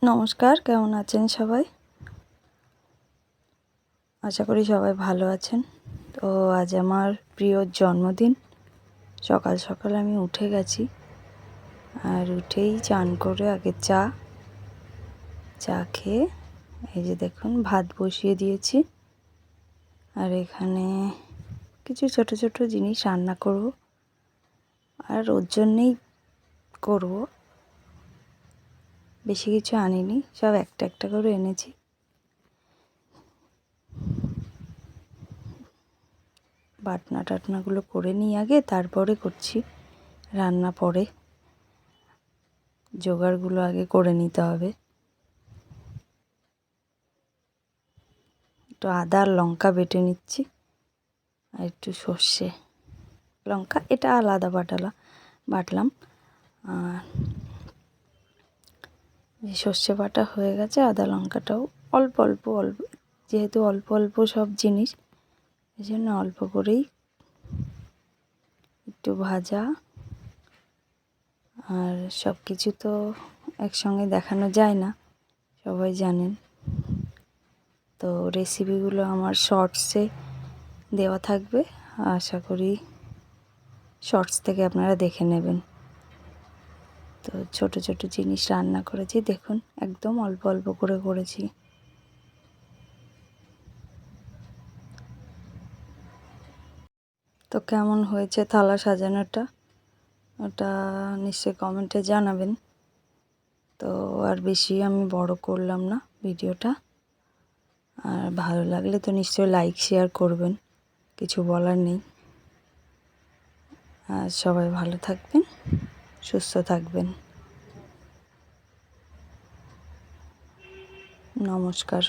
নমস্কার, কেমন আছেন সবাই? আশা করি সবাই ভালো আছেন। তো আজ আমার প্রিয়র জন্মদিন। সকাল সকাল আমি উঠে গেছি, আর উঠেই চান করে আগে চা খেয়ে এই যে দেখুন ভাত বসিয়ে দিয়েছি। আর এখানে কিছু ছোট ছোট জিনিস রান্না করব, আর ওর জন্যেই করব। বেশি কিছু আনিনি, সব একটা একটা করে এনেছি। বাটনা টাটনাগুলো করে নিই আগে, তারপরে করছি রান্না। পরে জোগাড়গুলো আগে করে নিতে হবে। একটু আদা আর লঙ্কা বেটে নিচ্ছি, আর একটু সর্ষে লঙ্কা, এটা আলাদা বাটলাম। আর সর্ষে বাটা হয়ে গেছে, আদা লঙ্কাটাও অল্প অল্প যেহেতু অল্প অল্প সব জিনিস, এই জন্য অল্প করেই একটু ভাজা। আর সব কিছু তো একসঙ্গে দেখানো যায় না, সবাই জানেন। তো রেসিপিগুলো আমার শর্টসে দেওয়া থাকবে, আশা করি শর্টস থেকে আপনারা দেখে নেবেন। তো ছোট ছোট জিনিস রান্না করেছি, দেখুন একদম অল্প অল্প করে করেছি। তো কেমন হয়েছে থালা সাজানোটা, ওটা নিশ্চয়ই কমেন্টে জানাবেন। তো আর বেশি আমি বড় করলাম না ভিডিওটা। আর ভালো লাগলে তো নিশ্চয়ই লাইক শেয়ার করবেন, কিছু বলার নেই। আর সবাই ভালো থাকবেন, সুস্থ থাকবেন। নমস্কার।